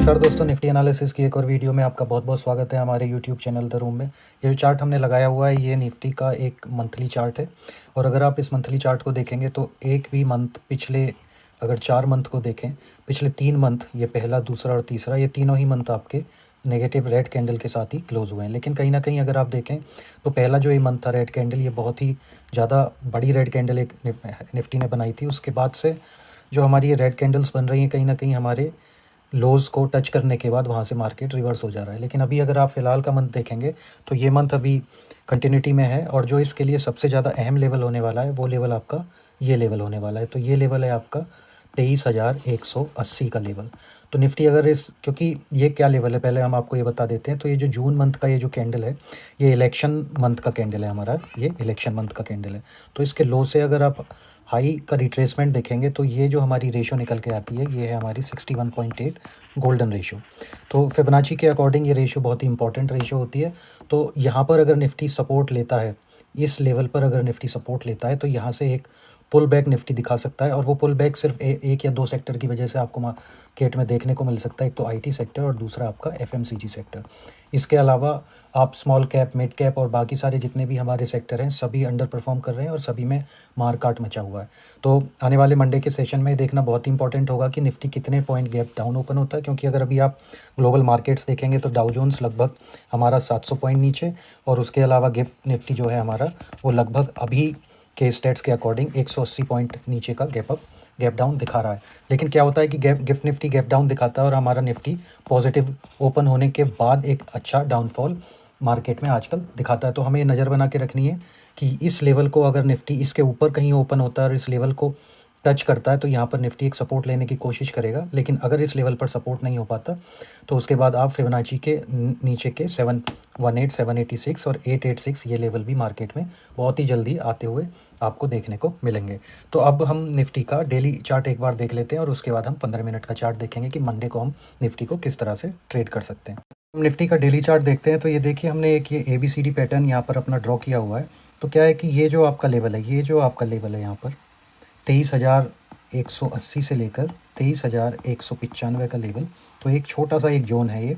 नमस्कार दोस्तों, Nifty analysis की एक और वीडियो में आपका बहुत बहुत स्वागत है हमारे यूट्यूब चैनल द रूम में। ये जो चार्ट हमने लगाया हुआ है ये निफ्टी का एक मंथली चार्ट है और अगर आप इस मंथली चार्ट को देखेंगे तो एक भी मंथ पिछले अगर 4 मंथ को देखें, पिछले 3 मंथ, ये पहला, दूसरा और तीसरा, ये तीनों ही मंथ आपके नेगेटिव रेड कैंडल के साथ ही क्लोज हुए हैं। लेकिन कहीं ना कहीं अगर आप देखें तो पहला जो ये मंथ था रेड कैंडल, ये बहुत ही ज़्यादा बड़ी रेड कैंडल एक निफ्टी ने बनाई थी। उसके बाद से जो हमारी ये रेड कैंडल्स बन रही हैं कहीं ना कहीं हमारे लोज़ को टच करने के बाद वहाँ से मार्केट रिवर्स हो जा रहा है। लेकिन अभी अगर आप फ़िलहाल का मंथ देखेंगे तो ये मंथ अभी कंटिन्यूटी में है और जो इसके लिए सबसे ज़्यादा अहम लेवल होने वाला है वो लेवल आपका ये लेवल होने वाला है। तो ये लेवल है आपका 23,180 का लेवल। तो निफ्टी अगर इस, क्योंकि ये क्या लेवल है पहले हम आपको ये बता देते हैं। तो ये जो जून मंथ का ये जो कैंडल है ये इलेक्शन मंथ का कैंडल है हमारा, ये इलेक्शन मंथ का कैंडल है। तो इसके लो से अगर आप हाई का रिट्रेसमेंट देखेंगे तो ये जो हमारी रेशो निकल के आती है ये है हमारी 61.8 गोल्डन रेशो। तो फिबोनाची के अकॉर्डिंग ये रेशो बहुत ही इंपॉर्टेंट रेशो होती है। तो यहाँ पर अगर निफ्टी सपोर्ट लेता है, इस लेवल पर अगर निफ्टी सपोर्ट लेता है तो यहाँ से एक पुल बैक निफ्टी दिखा सकता है और वो पुल बैक सिर्फ एक या दो सेक्टर की वजह से आपको मार्केट में देखने को मिल सकता है। एक तो आईटी सेक्टर और दूसरा आपका एफएमसीजी सेक्टर। इसके अलावा आप स्मॉल कैप, मिड कैप और बाकी सारे जितने भी हमारे सेक्टर हैं सभी अंडर परफॉर्म कर रहे हैं और सभी में मारकाट मचा हुआ है। तो आने वाले मंडे के सेशन में देखना बहुत ही इंपॉर्टेंट होगा कि निफ्टी कितने पॉइंट गैप डाउन ओपन होता है, क्योंकि अगर अभी आप ग्लोबल मार्केट्स देखेंगे तो डाउ जोन्स लगभग हमारा 700 पॉइंट नीचे और उसके अलावा गिफ्ट निफ्टी जो है हमारा वो लगभग अभी के स्टेट्स के अकॉर्डिंग 180 पॉइंट नीचे का गैप डाउन दिखा रहा है। लेकिन क्या होता है कि गिफ्ट निफ्टी गैप डाउन दिखाता है और हमारा निफ्टी पॉजिटिव ओपन होने के बाद एक अच्छा डाउनफॉल मार्केट में आजकल दिखाता है। तो हमें नज़र बना के रखनी है कि इस लेवल को अगर निफ्टी इसके ऊपर कहीं ओपन होता है और इस लेवल को टच करता है तो यहाँ पर निफ्टी एक सपोर्ट लेने की कोशिश करेगा। लेकिन अगर इस लेवल पर सपोर्ट नहीं हो पाता तो उसके बाद आप फिबोनाची के नीचे के 718, 786 और 886 ये लेवल भी मार्केट में बहुत ही जल्दी आते हुए आपको देखने को मिलेंगे। तो अब हम निफ्टी का डेली चार्ट एक बार देख लेते हैं और उसके बाद हम 15 मिनट का चार्ट देखेंगे कि मंडे को हम निफ्टी को किस तरह से ट्रेड कर सकते हैं। हम निफ्टी का डेली चार्ट देखते हैं तो ये देखिए हमने एक ये ABCD पैटर्न यहाँ पर अपना ड्रॉ किया हुआ है। तो क्या है कि ये जो आपका लेवल है, ये जो आपका लेवल है यहाँ पर 23,180 से लेकर 23,195 का लेवल, तो एक छोटा सा एक जोन है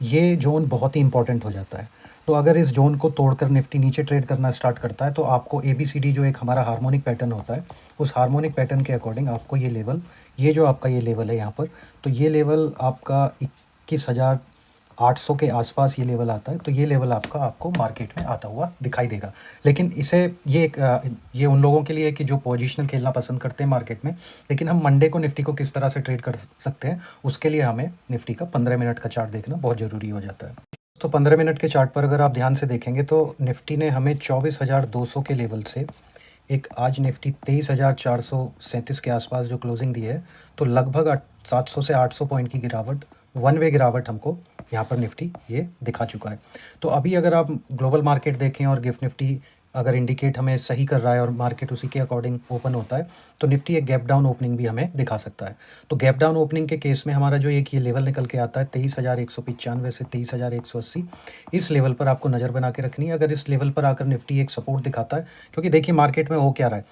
ये जोन बहुत ही इंपॉर्टेंट हो जाता है। तो अगर इस जोन को तोड़कर निफ्टी नीचे ट्रेड करना स्टार्ट करता है तो आपको ABCD जो एक हमारा हार्मोनिक पैटर्न होता है उस हार्मोनिक पैटर्न के अकॉर्डिंग आपको ये लेवल, ये जो आपका ये लेवल है यहाँ पर, तो ये लेवल आपका 21,800 के आसपास ये लेवल आता है। तो ये लेवल आपको मार्केट में आता हुआ दिखाई देगा। लेकिन इसे ये उन लोगों के लिए है कि जो पोजीशनल खेलना पसंद करते हैं मार्केट में। लेकिन हम मंडे को निफ्टी को किस तरह से ट्रेड कर सकते हैं उसके लिए हमें निफ्टी का 15 मिनट का चार्ट देखना बहुत ज़रूरी हो जाता है। तो 15 मिनट के चार्ट पर अगर आप ध्यान से देखेंगे तो निफ्टी ने हमें 24,200 के लेवल से एक, आज निफ्टी 23,437 के आसपास जो क्लोजिंग दी है, तो लगभग 700 से 800 पॉइंट की गिरावट, वन वे गिरावट हमको यहाँ पर निफ्टी ये दिखा चुका है। तो अभी अगर आप ग्लोबल मार्केट देखें और गिफ्ट निफ्टी अगर इंडिकेट हमें सही कर रहा है और मार्केट उसी के अकॉर्डिंग ओपन होता है तो निफ्टी एक गैप डाउन ओपनिंग भी हमें दिखा सकता है। तो गैप डाउन ओपनिंग के केस में हमारा जो एक ये लेवल निकल के आता है 23,195 से 23,180, इस लेवल पर आपको नज़र बना के रखनी है। अगर इस लेवल पर आकर निफ्टी एक सपोर्ट दिखाता है, क्योंकि देखिए मार्केट में हो क्या रहा है,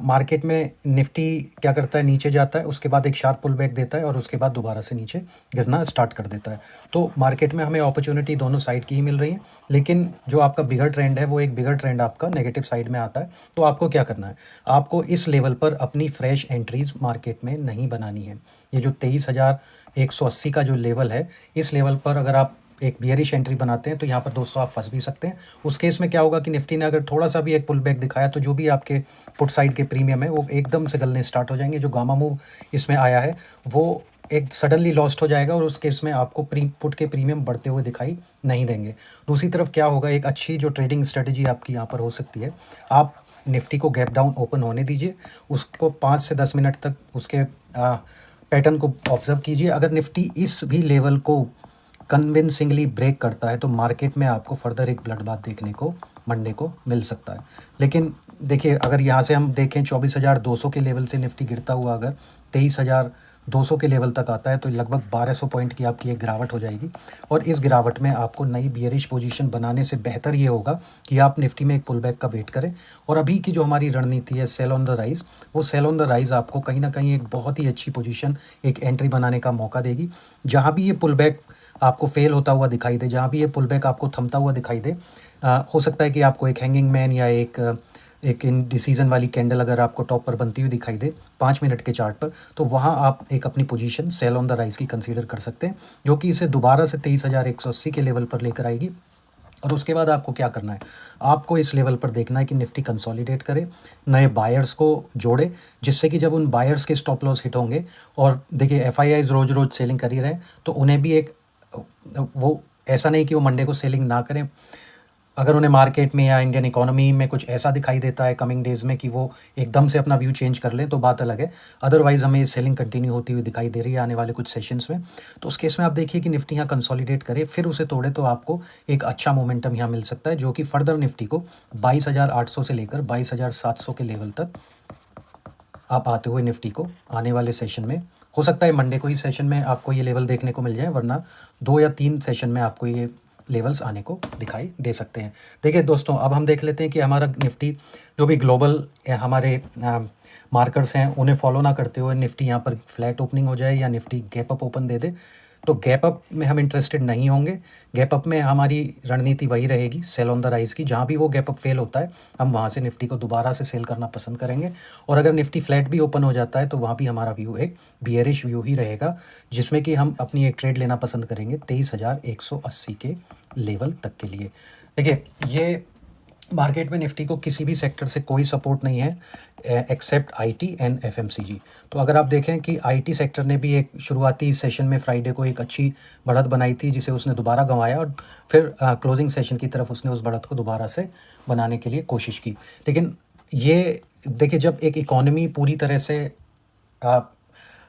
मार्केट में निफ्टी क्या करता है, नीचे जाता है, उसके बाद एक शार्प पुल बैक देता है और उसके बाद दोबारा से नीचे गिरना स्टार्ट कर देता है। तो मार्केट में हमें अपॉर्चुनिटी दोनों साइड की ही मिल रही है, लेकिन जो आपका बिगर ट्रेंड है वो एक बिगर ट्रेंड आपका नेगेटिव साइड में आता है। तो आपको क्या करना है, आपको इस लेवल पर अपनी फ्रेश एंट्रीज मार्केट में नहीं बनानी है। ये जो 23,180 का जो लेवल है, इस लेवल पर अगर आप एक बियरिश एंट्री बनाते हैं तो यहाँ पर दोस्तों आप फंस भी सकते हैं। उस केस में क्या होगा कि निफ्टी ने अगर थोड़ा सा भी एक पुल बैक दिखाया तो जो भी आपके पुट साइड के प्रीमियम है वो एकदम से गलने स्टार्ट हो जाएंगे। जो गामा मूव इसमें आया है वो एक सडनली लॉस्ट हो जाएगा और उस केस में आपको पुट के प्रीमियम बढ़ते हुए दिखाई नहीं देंगे। दूसरी तरफ क्या होगा, एक अच्छी जो ट्रेडिंग स्ट्रेटजी आपकी यहाँ पर हो सकती है, आप निफ्टी को गैप डाउन ओपन होने दीजिए, उसको 5 से 10 मिनट तक उसके पैटर्न को ऑब्जर्व कीजिए। अगर निफ्टी इस भी लेवल को कन्विंसिंगली ब्रेक करता है तो मार्केट में आपको फर्दर एक ब्लड बाथ देखने को मंडे को मिल सकता है। लेकिन देखिए अगर यहाँ से हम देखें 24,200 के लेवल से निफ्टी गिरता हुआ अगर 23,200 के लेवल तक आता है तो लगभग 1200 पॉइंट की आपकी एक गिरावट हो जाएगी। और इस गिरावट में आपको नई बियरिश पोजीशन बनाने से बेहतर ये होगा कि आप निफ्टी में एक पुल बैक का वेट करें। और अभी की जो हमारी रणनीति है सेल ऑन द राइज, वो सेल ऑन द राइज आपको कहीं ना कहीं एक बहुत ही अच्छी पोजीशन, एक एंट्री बनाने का मौका देगी। जहाँ भी ये पुल बैक आपको फेल होता हुआ दिखाई दे, जहाँ भी ये पुल बैक आपको थमता हुआ दिखाई दे, हो सकता है कि आपको एक हैंगिंग मैन या एक इंडिसीजन वाली कैंडल अगर आपको टॉप पर बनती हुई दिखाई दे 5 मिनट के चार्ट पर, तो वहाँ आप एक अपनी position cell on the rise की कंसीडर कर सकते हैं, जो कि इसे दोबारा से 23,180 के लेवल पर लेकर आएगी। और उसके बाद आपको क्या करना है, आपको इस लेवल पर देखना है कि निफ्टी कंसोलिडेट करे, नए बायर्स को जोड़े, जिससे कि जब उन बायर्स के स्टॉप लॉस हिट होंगे, और देखिए एफआईआईज रोज़ रोज़ सेलिंग कर ही रहे हैं, तो उन्हें भी एक वो ऐसा नहीं कि वो मंडे को सेलिंग ना करें। अगर उन्हें मार्केट में या इंडियन इकोनॉमी में कुछ ऐसा दिखाई देता है कमिंग डेज़ में कि वो एकदम से अपना व्यू चेंज कर लें तो बात अलग है। अदरवाइज़ हमें सेलिंग कंटिन्यू होती हुई दिखाई दे रही है आने वाले कुछ सेशंस में। तो उस केस में आप देखिए कि निफ्टी यहाँ कंसोलिडेट करे, फिर उसे तोड़े, तो आपको एक अच्छा मोमेंटम यहाँ मिल सकता है, जो कि फर्दर निफ्टी को 22,800 से लेकर 22,700 के लेवल तक आप आते हुए निफ्टी को आने वाले सेशन में, हो सकता है मंडे को ही सेशन में आपको ये लेवल देखने को मिल जाए, वरना 2 या 3 सेशन में आपको ये लेवल्स आने को दिखाई दे सकते हैं। देखिए दोस्तों, अब हम देख लेते हैं कि हमारा निफ्टी जो भी ग्लोबल हमारे मार्कर्स हैं उन्हें फॉलो ना करते हुए निफ्टी यहाँ पर फ्लैट ओपनिंग हो जाए या निफ्टी गैप अप ओपन दे दे। तो गैप अप में हम इंटरेस्टेड नहीं होंगे। गैप अप में हमारी रणनीति वही रहेगी सेल ऑन द राइज की। जहाँ भी वो गैप अप फेल होता है हम वहाँ से निफ्टी को दोबारा से सेल करना पसंद करेंगे। और अगर निफ्टी फ्लैट भी ओपन हो जाता है तो वहाँ भी हमारा व्यू एक बियरिश व्यू ही रहेगा, जिसमें कि हम अपनी एक ट्रेड लेना पसंद करेंगे 23,180 के लेवल तक के लिए। देखिए, ये मार्केट में निफ्टी को किसी भी सेक्टर से कोई सपोर्ट नहीं है एक्सेप्ट आईटी एंड एफएमसीजी। तो अगर आप देखें कि आईटी सेक्टर ने भी एक शुरुआती सेशन में फ्राइडे को एक अच्छी बढ़त बनाई थी, जिसे उसने दोबारा गंवाया, और फिर क्लोजिंग सेशन की तरफ उसने उस बढ़त को दोबारा से बनाने के लिए कोशिश की। लेकिन ये देखिए, जब एक इकॉनमी पूरी तरह से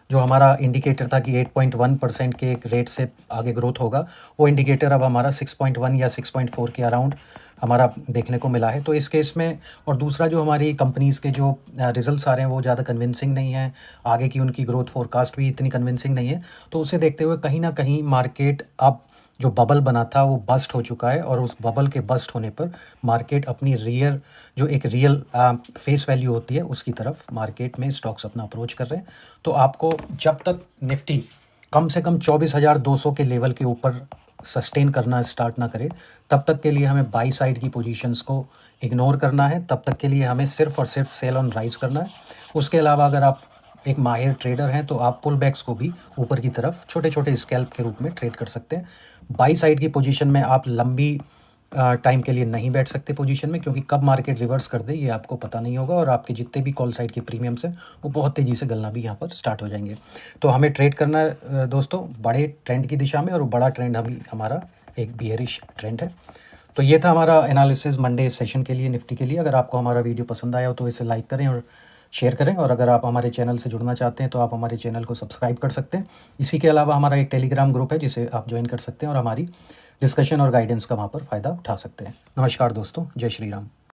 जो हमारा इंडिकेटर था कि 8.1% के एक रेट से आगे ग्रोथ होगा, वो इंडिकेटर अब हमारा 6.1 या 6.4 के अराउंड हमारा देखने को मिला है। तो इस केस में, और दूसरा जो हमारी कंपनीज़ के जो रिजल्ट्स आ रहे हैं वो ज़्यादा कन्विंसिंग नहीं है, आगे की उनकी ग्रोथ फोरकास्ट भी इतनी कन्विंसिंग नहीं है। तो उसे देखते हुए कहीं ना कहीं मार्केट अब जो बबल बना था वो बस्ट हो चुका है, और उस बबल के बस्ट होने पर मार्केट अपनी रियल फेस वैल्यू होती है उसकी तरफ मार्केट में स्टॉक्स अपना अप्रोच कर रहे हैं। तो आपको जब तक निफ्टी कम से कम 24,200 के लेवल के ऊपर सस्टेन करना स्टार्ट ना करे, तब तक के लिए हमें बाई साइड की पोजीशंस को इग्नोर करना है। तब तक के लिए हमें सिर्फ और सिर्फ सेल ऑन राइज करना है। उसके अलावा अगर आप एक माहिर ट्रेडर हैं तो आप पुल बैक्स को भी ऊपर की तरफ छोटे छोटे स्कैल्प के रूप में ट्रेड कर सकते हैं। बाई साइड की पोजीशन में आप लंबी टाइम के लिए नहीं बैठ सकते पोजीशन में, क्योंकि कब मार्केट रिवर्स कर दे ये आपको पता नहीं होगा, और आपके जितने भी कॉल साइड के प्रीमियम्स हैं वो बहुत तेज़ी से गलना भी यहाँ पर स्टार्ट हो जाएंगे। तो हमें ट्रेड करना है दोस्तों बड़े ट्रेंड की दिशा में, और बड़ा ट्रेंड हमारा एक बियरिश ट्रेंड है। तो ये था हमारा एनालिसिस मंडे सेशन के लिए निफ्टी के लिए। अगर आपको हमारा वीडियो पसंद आया हो तो इसे लाइक करें और शेयर करें, और अगर आप हमारे चैनल से जुड़ना चाहते हैं तो आप हमारे चैनल को सब्सक्राइब कर सकते हैं। इसी के अलावा हमारा एक टेलीग्राम ग्रुप है जिसे आप ज्वाइन कर सकते हैं और हमारी डिस्कशन और गाइडेंस का वहाँ पर फ़ायदा उठा सकते हैं। नमस्कार दोस्तों, जय श्री राम।